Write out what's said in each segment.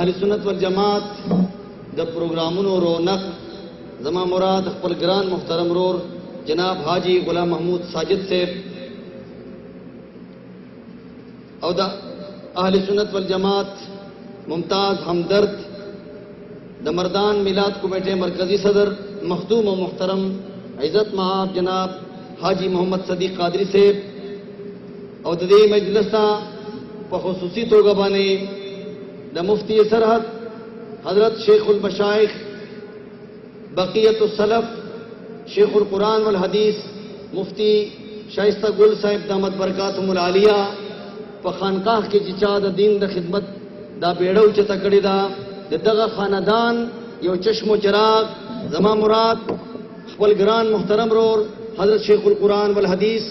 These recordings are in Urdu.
اهل سنت والجماعت د پروگرامونو رونق زما مراد خپل ګران محترم رور جناب حاجی غلام محمود ساجد صاحب او د اهل سنت والجماعت ممتاز ہمدرد د مردان میلاد کمیٹے مرکزی صدر مخدوم و محترم عزت مآب جناب حاجی محمد صدیق قادری صاحب او د دې مجلس په خصوصي توګه باندې د مفتی سرحد حضرت شیخ المشائخ بقیت السلف شیخ القرآن والحدیث مفتی شائستہ گل صاحب دامت برکاتهم العالیہ په خانقاہ کې چې چا د دین د خدمت دا بیړه اوچته کړې ده د دغه خاندان یو چشم و چراغ زما مراد خپل ګران محترم رور حضرت شیخ القرآن والحدیث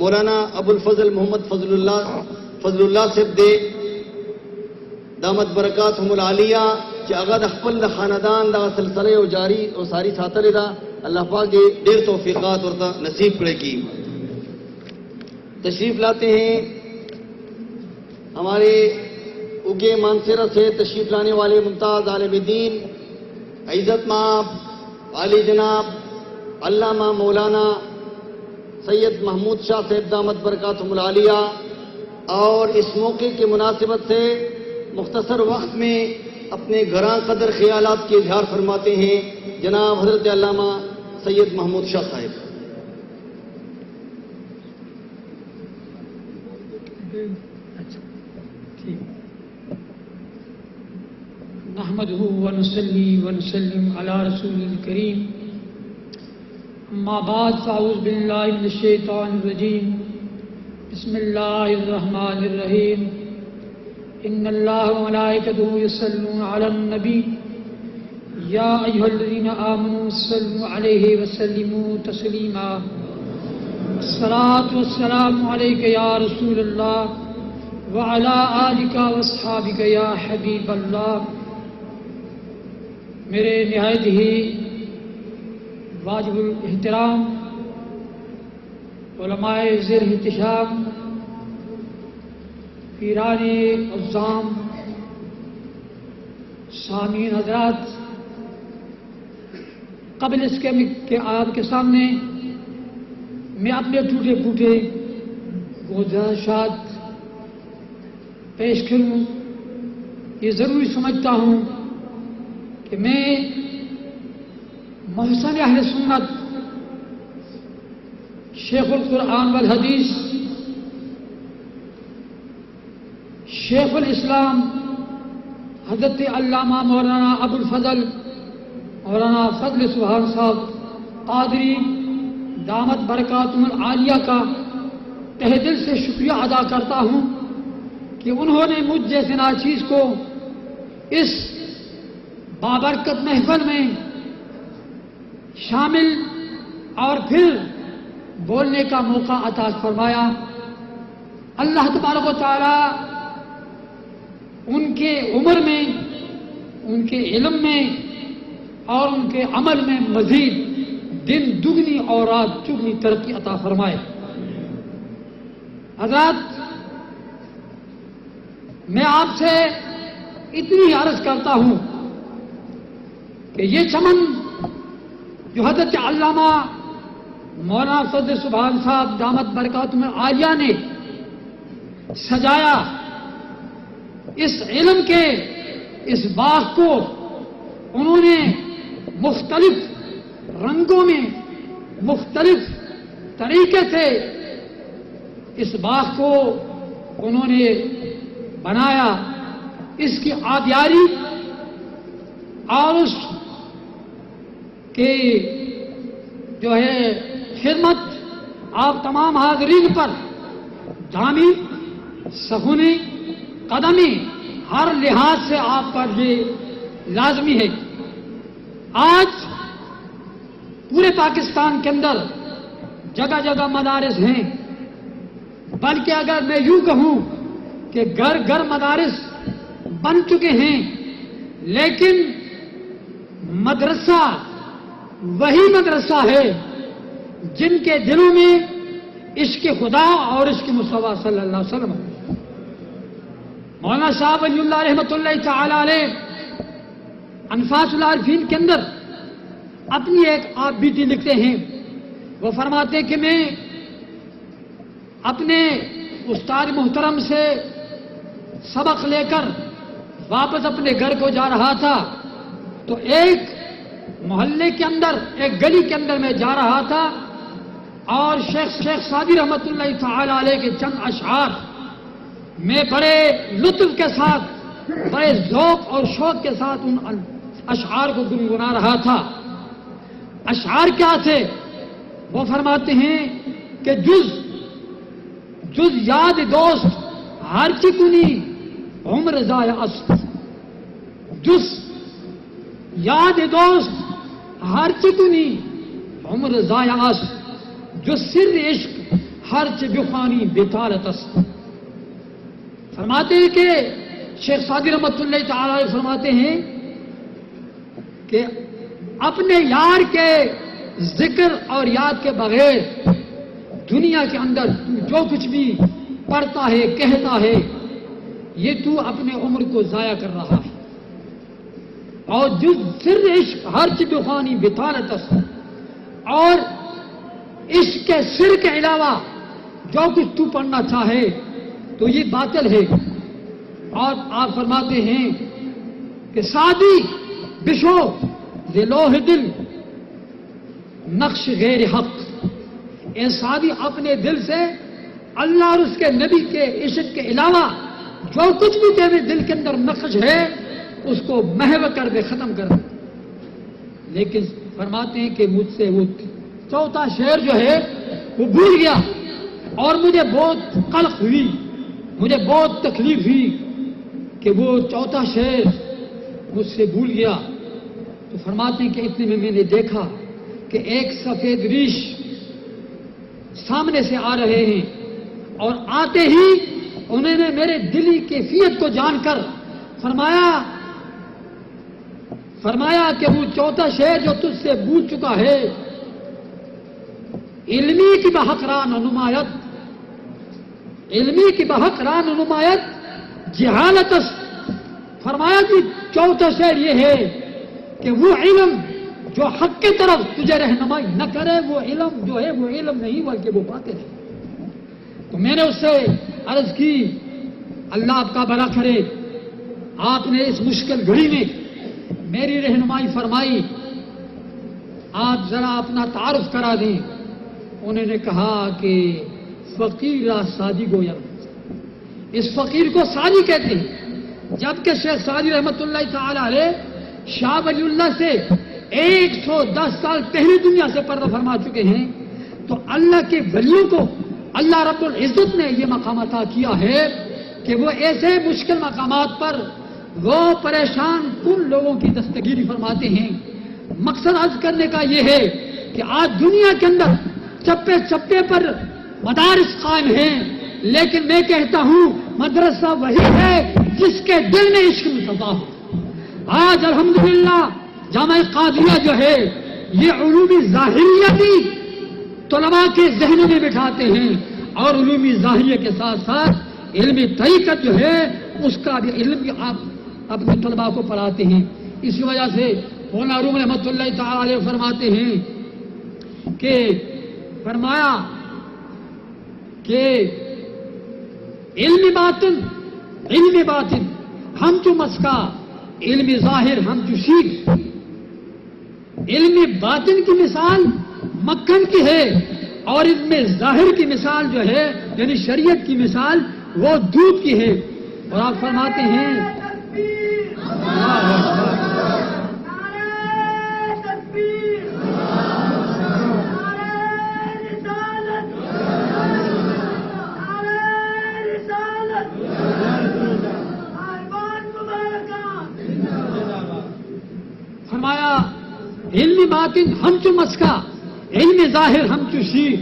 مولانا ابو الفضل محمد فضل اللہ صاحب دے دامت برکاتهم العالیہ چې هغه د خپل خاندان د سلسله او جاری او ساری ساتلې ده. اللہ پاک دې ډېر توفیقات ورته نصیب کړي کی. تشریف لاتے ہیں ہمارے اگے مانسرہ سے تشریف لانے والے ممتاز عالم دین عزت مآب عالی جناب علامہ مولانا سید محمود شاہ صاحب دامت برکاتهم العالیہ، اور اس موقع کی مناسبت سے مختصر وقت میں اپنے گراں قدر خیالات کے اظہار فرماتے ہیں جناب حضرت علامہ سید محمود شاہ صاحب. نحمده ونصلي ونسلم على رسول الكريم. اما بعد فاعوذ بالله من الشيطان الرجيم. بسم الله الرحمن الرحيم. ان الله وملائكته يصلون على النبي يا ايها الذين امنوا صلوا عليه وسلموا تسليما. الصلاة والسلام عليك يا رسول الله وعلى آلك واصحابك يا حبيب الله. میرے نہایت ہی واجب الاحترام علماء زیر احتشام پیران عظام سامعین حضرات، قبل اس کے کہ آپ کے سامنے میں اپنے ٹوٹے پھوٹے گزارشات پیش کروں، یہ ضروری سمجھتا ہوں کہ میں محسن اہل سنت شیخ القرآن والحدیث شیخ الاسلام حضرت علامہ مولانا ابو الفضل مولانا فضل سبحان صاحب قادری دامت برکاتهم العالیہ کا تہ دل سے شکریہ ادا کرتا ہوں کہ انہوں نے مجھ جیسے ناچیز کو اس بابرکت محفل میں شامل اور پھر بولنے کا موقع عطا فرمایا. اللہ تبارک و تعالی ان کے عمر میں، ان کے علم میں اور ان کے عمل میں مزید دن دگنی اور رات چگنی ترقی عطا فرمائے. حضرات، میں آپ سے اتنی عرض کرتا ہوں کہ یہ چمن جو حضرت علامہ مولانا فضل سبحان صاحب دامت برکاتهم العالیہ نے سجایا، اس علم کے اس باغ کو انہوں نے مختلف رنگوں میں مختلف طریقے سے اس باغ کو انہوں نے بنایا. اس کی آبیاری اور اس کی جو ہے خدمت آپ تمام حاضرین پر دامی سخنی قدمی ہر لحاظ سے آپ پر یہ لازمی ہے. آج پورے پاکستان کے اندر جگہ جگہ مدارس ہیں، بلکہ اگر میں یوں کہوں کہ گھر گھر مدارس بن چکے ہیں، لیکن مدرسہ وہی مدرسہ ہے جن کے دلوں میں عشق خدا اور عشق مصطفیٰ صلی اللہ علیہ وسلم. مولانا شاہ ولی اللہ رحمۃ اللہ تعالی علیہ انفاس العارفین کے اندر اپنی ایک آپ بیتی لکھتے ہیں. وہ فرماتے ہیں کہ میں اپنے استاد محترم سے سبق لے کر واپس اپنے گھر کو جا رہا تھا تو ایک محلے کے اندر، ایک گلی کے اندر میں جا رہا تھا اور شیخ سعدی رحمۃ اللہ تعالی علیہ کے چند اشعار میں بڑے لطف کے ساتھ، بڑے ذوق اور شوق کے ساتھ ان اشعار کو گنگنا رہا تھا. اشعار کیا تھے؟ وہ فرماتے ہیں کہ جز یاد دوست ہر چکنی عمر ضائع است، جز یاد دوست ہر چکنی عمر ضائع است، جو سر عشق ہر چ بخوانی بطالت است. فرماتے ہیں کہ شیخ سعدی رحمۃ اللہ تعالی علیہ فرماتے ہیں کہ اپنے یار کے ذکر اور یاد کے بغیر دنیا کے اندر جو کچھ بھی پڑھتا ہے، کہتا ہے، یہ تو اپنے عمر کو ضائع کر رہا ہے. اور جو سر عشق ہر چ بخوانی بطالت است، اور عشق کے سر کے علاوہ جو کچھ تو پڑھنا چاہے تو یہ باطل ہے. اور آپ فرماتے ہیں کہ سعدی بشو لوح دل نقش غیر حق، اے سعدی اپنے دل سے اللہ اور اس کے نبی کے عشق کے علاوہ جو کچھ بھی تیرے دل کے اندر نقش ہے اس کو محو کر دے، ختم کر دے. لیکن فرماتے ہیں کہ مجھ سے وہ چوتھا شعر جو ہے وہ بھول گیا اور مجھے بہت قلق ہوئی، مجھے بہت تکلیف ہوئی کہ وہ چوتھا شعر مجھ سے بھول گیا. تو فرماتے ہیں کہ اتنے میں نے دیکھا کہ ایک سفید ریش سامنے سے آ رہے ہیں اور آتے ہی انہوں نے میرے دلی کیفیت کو جان کر فرمایا کہ وہ چوتھا شعر جو تجھ سے بھول چکا ہے، علمی کی بحق ران نمایت، علمی کی بحق ران نمایت جہالت است. فرمایا کہ چوتھا شعر یہ ہے کہ وہ علم جو حق کی طرف تجھے رہنمائی نہ کرے، وہ علم جو ہے وہ علم نہیں بلکہ وہ باطل ہے. تو میں نے اس سے عرض کی اللہ آپ کا بھلا کرے، آپ نے اس مشکل گھڑی میں میری رہنمائی فرمائی، آپ ذرا اپنا تعارف کرا دیں. انہوں نے کہا کہ فقیر سعدی گویر، اس فقیر کو سعدی کہتے ہیں. جبکہ شیخ سعدی رحمۃ اللہ تعالی علیہ شاہ ولی اللہ سے 110 سال پہلے دنیا سے پردہ فرما چکے ہیں. تو اللہ کے ولیوں کو اللہ رب العزت نے یہ مقام عطا کیا ہے کہ وہ ایسے مشکل مقامات پر وہ پریشان کن لوگوں کی دستگیری فرماتے ہیں. مقصد عرض کرنے کا یہ ہے کہ آج دنیا کے اندر چپے چپے پر مدارس قائم ہیں، لیکن میں کہتا ہوں مدرسہ وہی ہے جس کے دل میں عشق مصطفیٰ ہو. آج الحمدللہ جامعہ قادریہ جو ہے یہ علوم ظاہریہ بھی طلباء کے ذہنوں میں بٹھاتے ہیں اور علوم ظاہریہ کے ساتھ ساتھ علم طریقت جو ہے اس کا بھی علم بھی آپ اپنے طلباء کو پڑھاتے ہیں. اسی وجہ سے مولانا روم رحمۃ اللہ تعالی علیہ فرماتے ہیں کہ فرمایا کہ علم باطن ہم جو مسکا، علم ظاہر ہم جو شیر. علم باطن کی مثال مکھن کی ہے اور علم ظاہر کی مثال جو ہے یعنی شریعت کی مثال وہ دودھ کی ہے. اور آپ فرماتے ہیں فرمایا علم باطن ہم چو مسکا، علم ظاہر ہم چو شیر.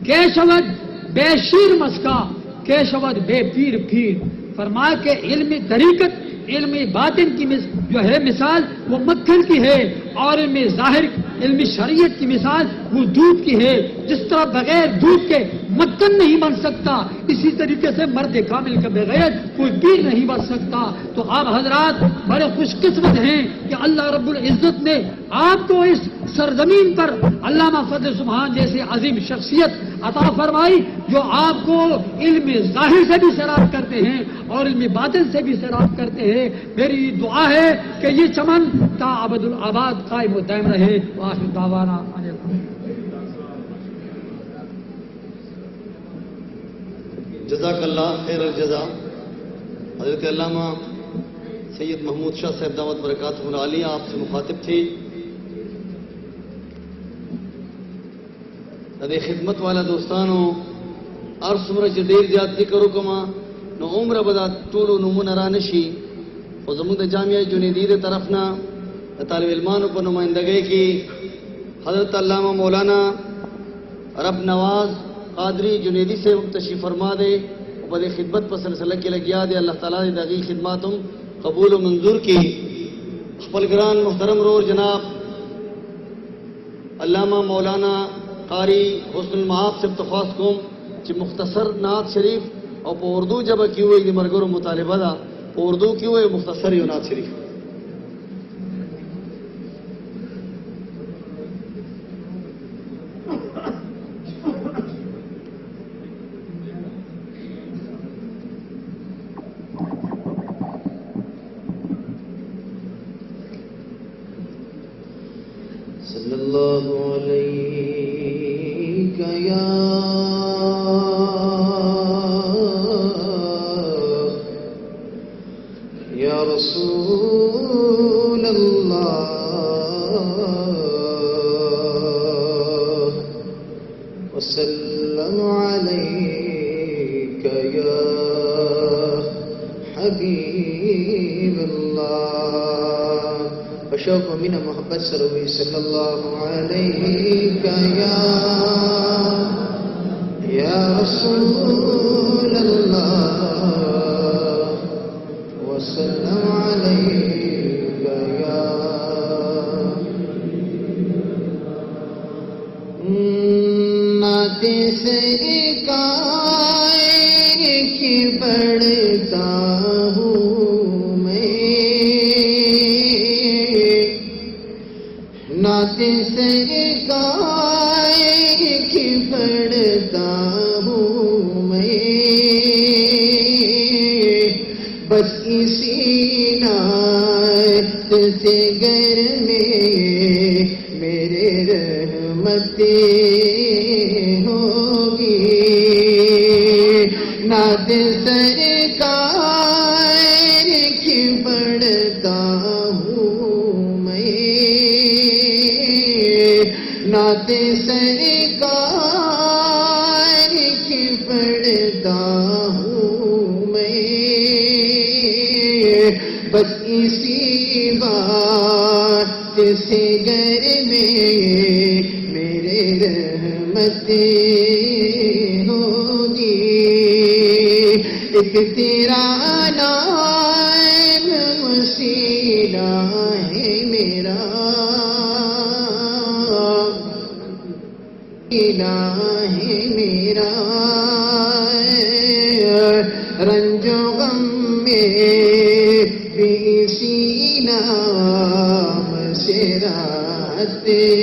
کیشود بے شیر مسکا، کیشود بے پیر پیر. فرمایا کہ علم طریقت، علم باطن کی جو ہے مثال وہ مکھن کی ہے اور علم ظاہر علم شریعت کی مثال وہ دودھ کی ہے، جس طرح بغیر دودھ کے مکھن نہیں بن سکتا، اسی طریقے سے مرد کامل کے بغیر کوئی پیر نہیں بن سکتا۔ تو آپ حضرات بڑے خوش قسمت ہیں کہ اللہ رب العزت نے آپ کو اس سرزمین پر علامہ فضل سبحان جیسے عظیم شخصیت عطا فرمائی، جو آپ کو علم ظاہر سے بھی سیراب کرتے ہیں اور علم باطن سے بھی سیراب کرتے ہیں۔ میری دعا ہے کہ یہ چمن تا ابد الآباد قائم و دائم رہے۔ وآخر دعوانا ان جزاک اللہ خیر الجزا۔ حضرت علامہ سید محمود شاہ صاحب دعوت برکاتہ العالیہ آپ سے مخاطب تھی۔ ادے خدمت والا دوستانو عرص عمر دیر زیادتی کرو کما نو عمر بدا طول نمون رانشی و زمود جامعہ جنیدی دے طرفنا طالب علمانو پر نمائندگی کی حضرت علامہ مولانا رب نواز قادری جنیدی سے تشریف فرما دے و بدے خدمت پر سلسلہ کی لگیا دے۔ اللہ تعالیٰ نے داغی خدماتم قبول و منظور کی۔ خپل گران محترم رو جناب علامہ مولانا قاری حسن المعاف سے تخواست کوم چی مختصر نعت شریف اور پا اردو جب کی ہوئی دی مرگر و مطالبہ دا پا اردو کی ہوئی مختصر یو نعت شریف۔ صلی اللہ علیہ یا رسول اللہ وسلم علیک یا حبیب اللہ وشوق من محبت سروی صلی اللہ علیہ یا رسول اللہ وسلم علیک یا نعت سرکار کی پڑھتا ہوں نعت سرکار کی پڑھتا ہوں میں بس اسی نعت سے گھر میں میرے رحمتیں ہوگی نعت سرکار کی پڑھتا ہوں نعت سرکار کی پڑھتا ہوں میں بس اسی بات سے گھر میں میرے رحمتیں ہوگی ایک تیرا نام وسیلہ ہے میرا الہ میرا رنج و غم میں بھی اسی نام سے راحتیں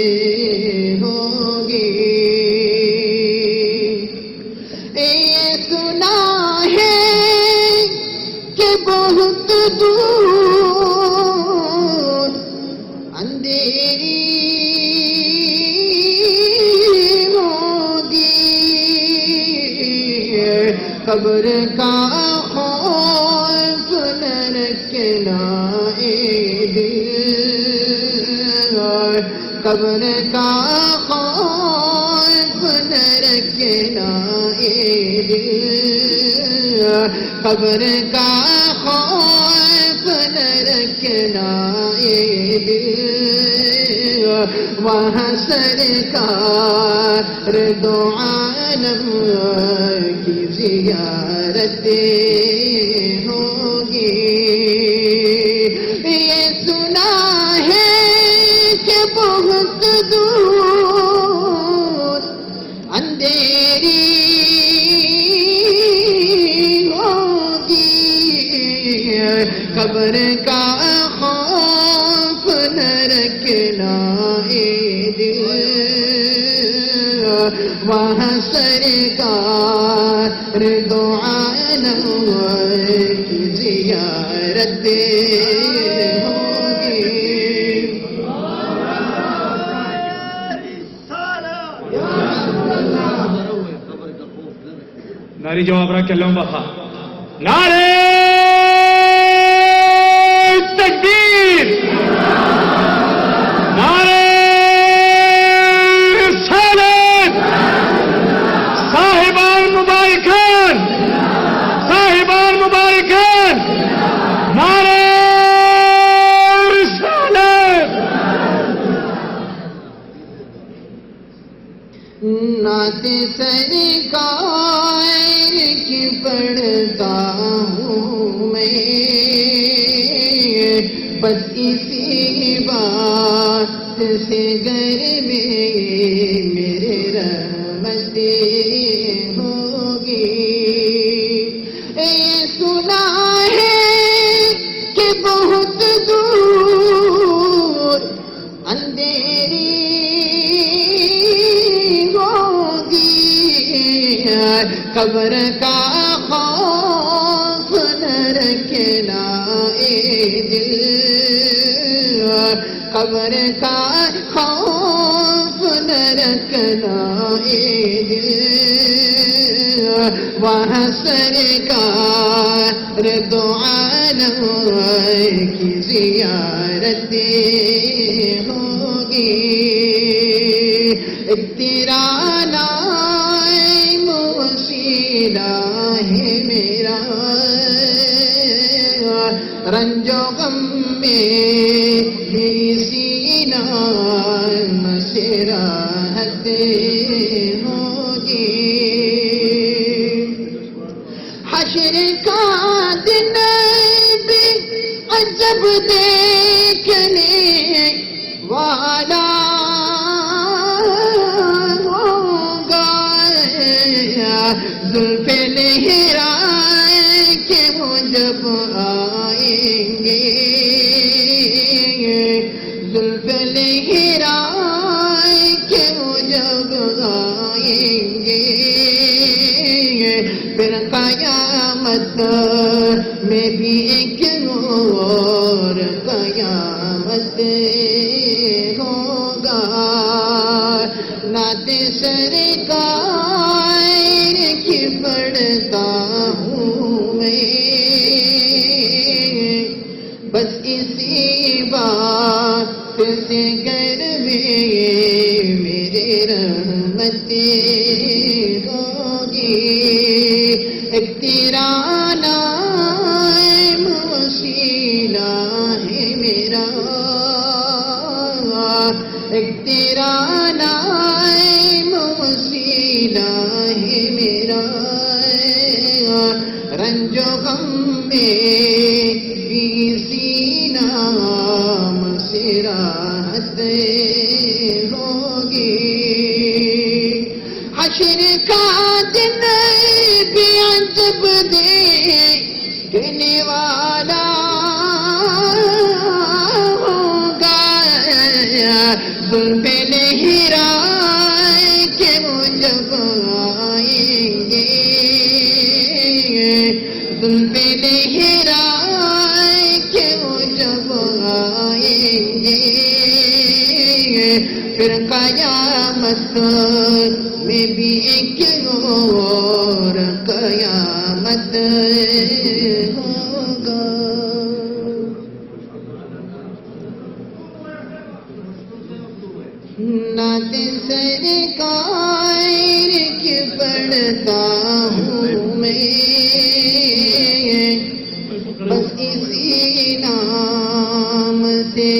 ہوگی یہ سنا ہے کہ بہت دور اندھیری قبر کا خوف نہ رکھنا اے دل قبر کا خوف نہ رکھنا اے دل قبر کا خوف نہ رکھنا اے دل وہاں سرکار دو عالم کی زیارتیں ہوگی یہ سنا ہے کہ بہت خوف نہ رکھنا اے دل، وہاں سرکار دو عالم کی زیارت ہوگی۔ ناری جواب رکھ کے لمبا خواہ نعرے تکبیر، نعرے رسالت، صاحبان مبارکان، صاحبان مبارکان، نعرے رسالت۔ نعت سرکار کی پڑھتا ہوں میں، بس اسی بات سے گھر میں میرے رحمتیں ہوگی۔ یہ سنا ہے کہ بہت دور اندھیری قبر کا خوف نہ رکھنا اے دل، قبر کا خوف نہ رکھنا اے دل، وہاں سرکار دو عالم کی زیارت ہوگی۔ تیرا نام وسیلہ ہے میرا، رنج و غم میں اسی نام سے راحت ہوگی۔ حشر کا دن بھی عجب دیکھنے والا زلف لہرائے کہ وہ جب آئیں گے، زلف لہرائے کہ وہ جب آئیں گے، پھر قیامت میں بھی ایک اور قیامت ہوگا۔ نعت سرکار کی پڑھتا ہوں میں، بس اسی بات سے گھر میں میرے رحمتیں ہوگی۔ ایک تیرا نام وسیلہ ہے میرا، ایک تیرا نام وسیلہ ہے میرا، رنج و غم میں اسی نام سے راحت ہوگی۔ حشر کا دن بھی عجب دیکھنے والا ہوگا، زلف لہرائے کہ وہ جب آئیں گے، زلف لہرائے کہ وہ جب آئیں گے، پھر قیامت میں بھی ایک اور قیامت ہوگا۔ نعت سرکار کی پڑھتا ہوں میں، بس اسی نام سے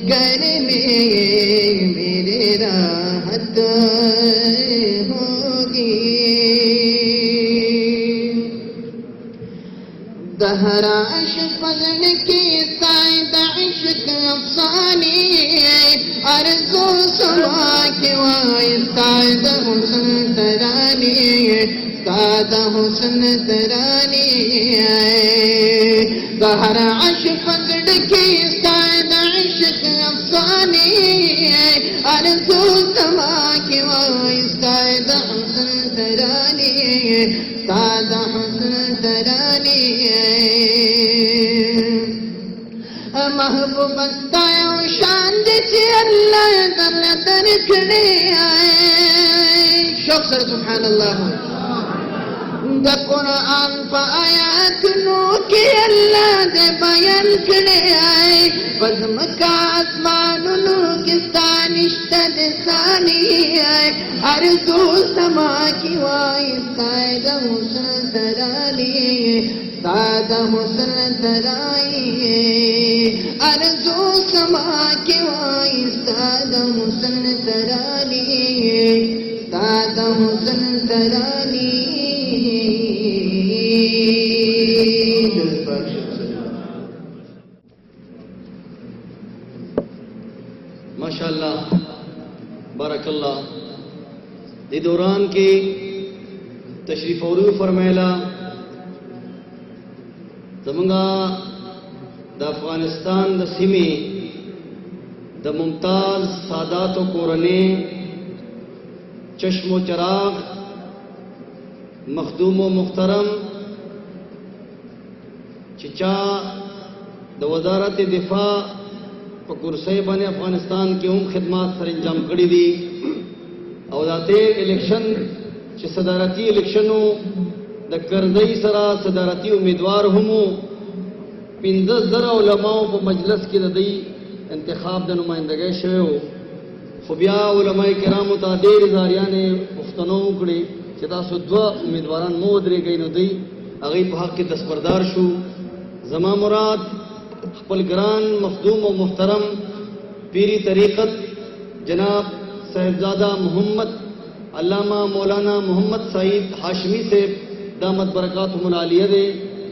گھر میں میرے راحت ہوگی۔ دہراش فضل کی سائد عشق افسانے، ارزو سما کی وائے سادہ حسن ترانی سادہ حسن ترانی گہر عشق پکڑ کے سادہ عشق افسانی ارزو سما کی وائے سادہ حسن ترانی سادہ حسن ترانی محبوب استایا شان چی اللہ در در کھڑے آئے شوق سر سبحان اللہ دا قرآن پا آیات نو کی اللہ دے بیان کھڑے آئے بزم کا اسمان نو کستانشتہ دے ثانی آئے ارزو سما کی وائی سادہ حسن ترانی سادہ حسن ترائی ارزو سما کی وائی سادہ حسن ترانی سادہ حسن ترانی ماشاءاللہ بارک اللہ دی دوران کی تشریف آوری فرمائلا زمانگا دا افغانستان دا سیمی دا ممتاز سادات و کورنے چشم و چراغ مخدوم و محترم چچا دا وزارت دفاع پا کرسی بانی افغانستان کی خدمات سر انجام کری دی او دا تیر الیکشن چی صدارتی الیکشنو دا کرزئی سرا صدارتی امیدوار ہمو 15,000 علماء پا مجلس کی دا دی انتخاب دا نمائندگی شوئے ہو خبیا علماء کرامو تا دیر زاریان اختنو کڑی چتا سو 2 امیدواران مودرے گئی نو دی اگئی پا حق کی دستبردار شو زمان مراد خپل گران مخدوم و محترم پیری طریقت جناب صاحبزادہ محمد علامہ مولانا محمد سعید ہاشمی سے دامت برکاتہم العالیہ دے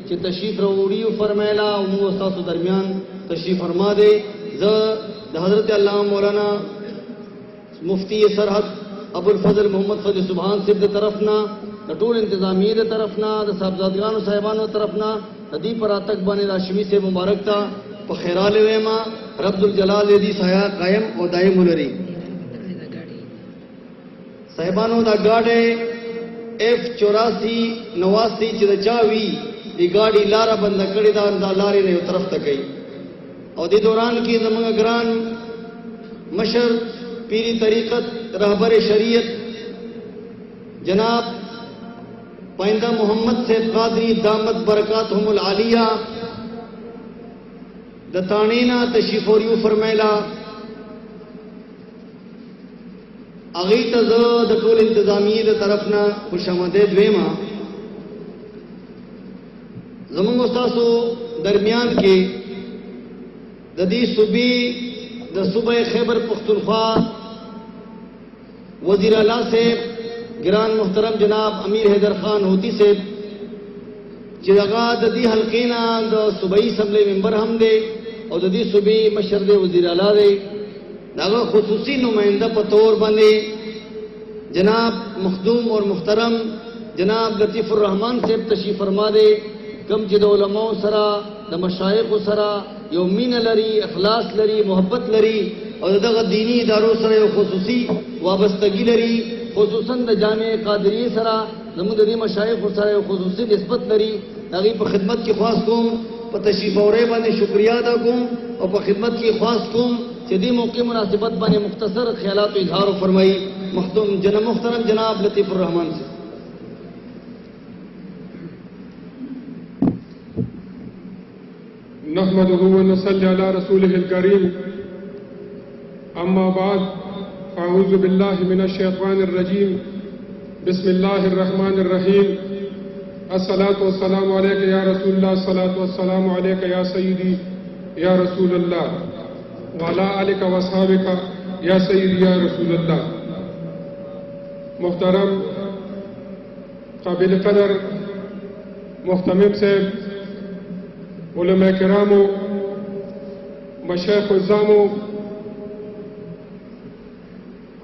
کہ تشریف روڑی فرمائلا امو استاسو درمیان تشریف فرما دے حضرت علامہ مولانا مفتی سرحد ابو الفضل محمد فضل سبحان صاحب دے طرفنا طول انتظامیہ دے طرفنا صاحبزادگان و صاحبانو طرفنا دی پر آتک بانے راشمی سے مبارک تا پا خیرال ویما رب الجلال دی سایہ قائم و دائم لری صاحبانو دا گاڑے F8489 چی دا چاوی دی گاڑی لارا بندہ کڑی دا لاری نے طرف تکئی اور دی دوران کی زمانگا گران مشر پیری طریقت رہبر شریعت جناب پائندہ محمد سید قادری دامت برکاتہم العالیہ دتانینا تشریف اوریو فرمائلا اغیت زد طول انتظامی دا طرفنا خوش آمدید ویما زمان استاسو درمیان کے دی صوبی دا صوبہ خیبر پختونخوا وزیر اعلیٰ سے گران محترم جناب امیر حیدر خان ہوتی سے چرغا دی حلقینا دا صوبائی اسمبلی ممبر ہم دے اور دی صوبی مشر دے وزیر اعلیٰ دے داغا خصوصی نمائندہ پتور بنے جناب مخدوم اور محترم جناب لطیف الرحمن سے تشریف فرما دے کم چی دا علماء سرا دا مشایخ سرا یو مین لری اخلاص لری محبت لری اور دا دینی ادارو سرا یو خصوصی وابستگی لری خصوصاً دا جامع قادری سرا زمون دی مشایخ سرا یو خصوصی نسبت لری اگی پا خدمت کی خواست کوم پا تشریف اورے بانے شکریہ دا کوم اور پا خدمت کی خواست کوم چی دی موقع مناسبت بانے مختصر خیالات و اظہار فرمائی محترم جناب لطیف الرحمن سے نحمده ونصلي على رسوله الكريم أما بعد فأعوذ بالله من الشيطان الرجيم بسم الله الرحمن الرحيم الصلاة والسلام عليك يا رسول الله الصلاة والسلام عليك يا سيدي يا رسول الله وعلى آلك وأصحابك يا سيدي يا رسول الله محترم قابل قدر محتمم صاحب علماء کرامو مشایخ الزامو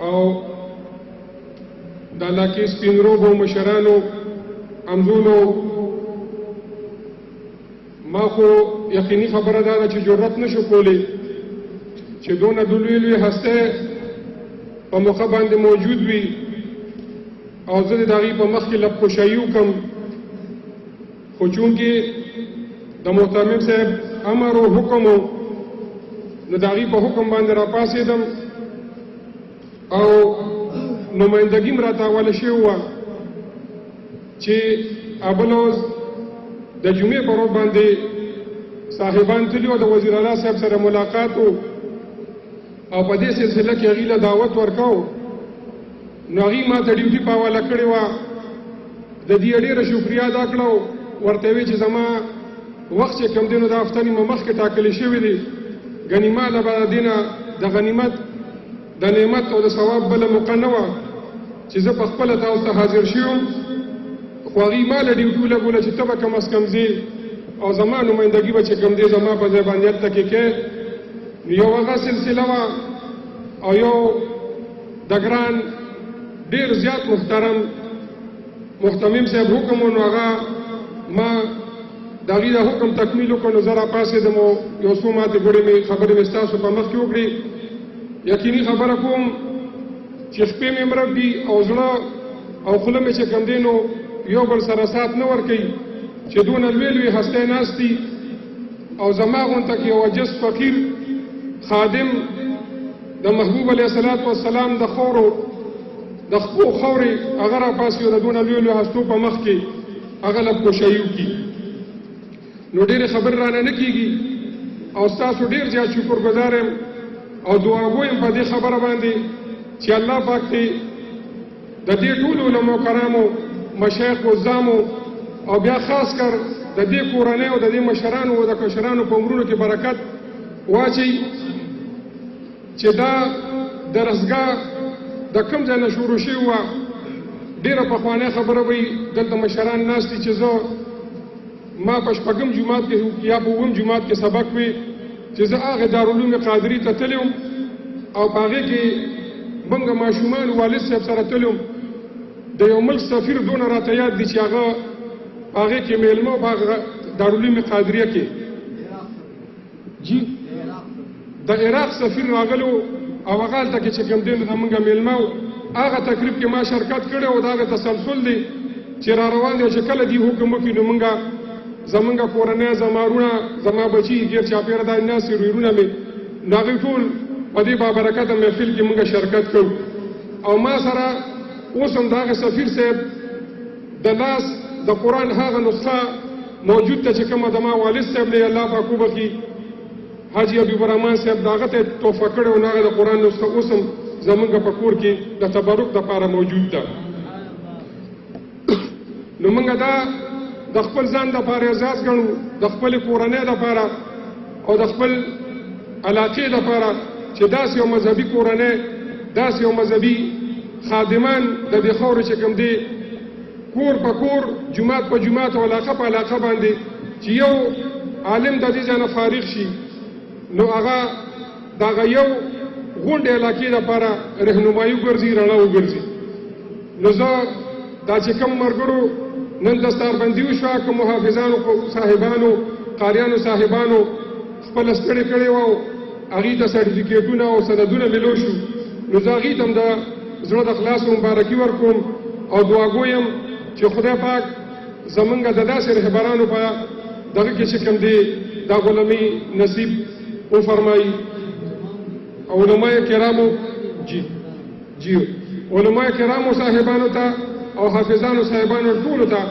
او د علاقې سپین روبو مشرانو امزونو ما خو یقیني خبره ده چې جرأت نشو کولی چې دونه د لوی هسته په موقع باندې موجود وي او زه د هغې په مخ کې لب خوشایي وکړم خو چونکې د محترم صاحب امر او حکم و نو د هغې په حکم باندې راپاڅېدم او نمایندګي م راته حواله شوې وه چې بله ورځ د جمعې په ورځ باندې صاحبان تلي وو د وزیر اعلی صاحب سره ملاقات و او په دې سلسله کې هغې له دعوت ورکاو نو هغې ما ته ډیوټي په حواله کړې وه د دې ډېره شکریا ادا کړه ورته وی چې زما وخت چې کوم دی نو د هفته نیمه مخکې ټاکلی شوی دی ګنې ما له به د دې نه د غنیمت د نعمت او د ثواب بله موقع نه وه چې زه په خپله تاسو ته حاضر شوم خو هغې ما له ډیوټي ولګوله چې ته به کم از کم ځې او زما نمایندګي به چې کوم دی زما په ځای باندې هلته کې کې نو یو هغه سلسله وه او یو د ګران ډېر زیات محترم محتمم صاحب حکم و نو هغه ما د هغې د حکم تکمیل وکړو نو زه راپاڅېدم او یو څو ماتې ګوړې مې خبرې مې ستاسو په مخ کې وکړې یقیني خبره کوم چې شپې مې مرګ دي او زړه او خوله مې چې کوم دی نو یو بل سره سات نه ورکوي چې دونه لوی لوی هستی ناست دي او زما غونته کې یو عجز فقیر خادم د محبوب علیه الصلاة والسلام د خورو د خپو خورې هغه راپاسي او د دونه لوی لوی هستو په مخ کې هغه لب خوشایي وکړي نو ډېرې خبرې رانه نه کېږي او ستاسو ډېر زیات شکرګزار یم او دعاګو یم په دې خبره باندې چې الله پاک دې د دې ټولو علماو کرامو مشایخ وزامو او بیا خاص کر د دې کورنۍ او د دې مشرانو او د کشرانو په عمرونو کې برکت واچي چې دا درسګاه د کوم ځای نه شروع شوې وه ډېره پخوانۍ خبره وي دلته مشران ناست دي چې زه ما په شپږم جومات کې یا په اووم جومات کې سبق وي چې زه هغې دارالعلوم قادري ته تللی وم او په هغې کې موږ ماشومان والد صاحب سره تللی وم د یو ملک سفیر دونه راته یاد دي چې هغه په هغې کې میلمه په هغه دارالعلوم قادریه کې جی د عراق سفیر راغلو او هغه هلته کې چې کوم دی نو زمونږ میلمه و هغه تقریب کې ما شرکت کړی او د هغه تسلسل دی چې را روان دی چې کله دی حکم وکړي نو مونږ زمونږ کورنۍ زما وروڼه زما بچي ګیر چاپېره دا ناست وروڼه مې نو هغوی ټول په دې بابرکته محفل کې مونږ شرکت کړو او ما سره اوس هم د هغه سفیر صاحب د لاس د قرآن هغه نسخه موجود ده چې کومه د ما والد صاحب دی الله پاک وبخي حاجي حبیب الرحمن صاحب د هغه ته تحفه کړې او هغه د قرآن نسخه اوس هم زمونږ په کور کې د تبرک دپاره موجود ده نو مونږ دا د خپل ځان دپاره اعزاز ګڼو د خپلې کورنۍ دپاره او د خپل علاقې دپاره چې داسې یو مذهبي کورنۍ داسې یو مذهبي خادمان د دې خاورې چې کوم دی کور په کور جومات په جومات او علاقه په علاقه باندې چې یو عالم د دې ځای نه فارغ شي نو هغه د هغه یو غونډې علاقې دپاره رهنمایي وګرځي رڼا وګرځي نو زه دا چې کوم ملګرو نن دستاربندي وشوه که محافظانو صاحبانو قاریانو صاحبانو خپله ستړې کړې وه او هغې ته سرټیفیکېټونه او سندونه میلو شو نو زه هغې ته هم د زړه د خلاصو مبارکي ورکوم او دعاګو یم چې خدای پاک زمونږ د داسې رهبرانو په دغه کې چې کوم دی دا غلامي نصیب وفرمایي علماء کرامو جی علماء کرامو صاحبانو ته او حافظانو صاحبانو ټولو ته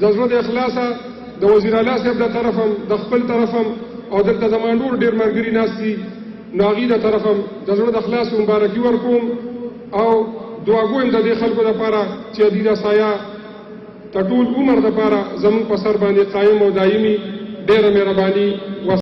د زړه د اخلاصه د وزیر اعلی صاحب د طرف هم د خپل طرف هم او دلته زما نور ډېر ملګري ناست دي نو هغې د طرف هم د زړه د خلاص مبارکي ورکوم او دعاګو یم د دې خلکو دپاره چې دوی دا سایه د ټول عمر دپاره زموږ په سر باندې قایم او دایمي ډېره مهرباني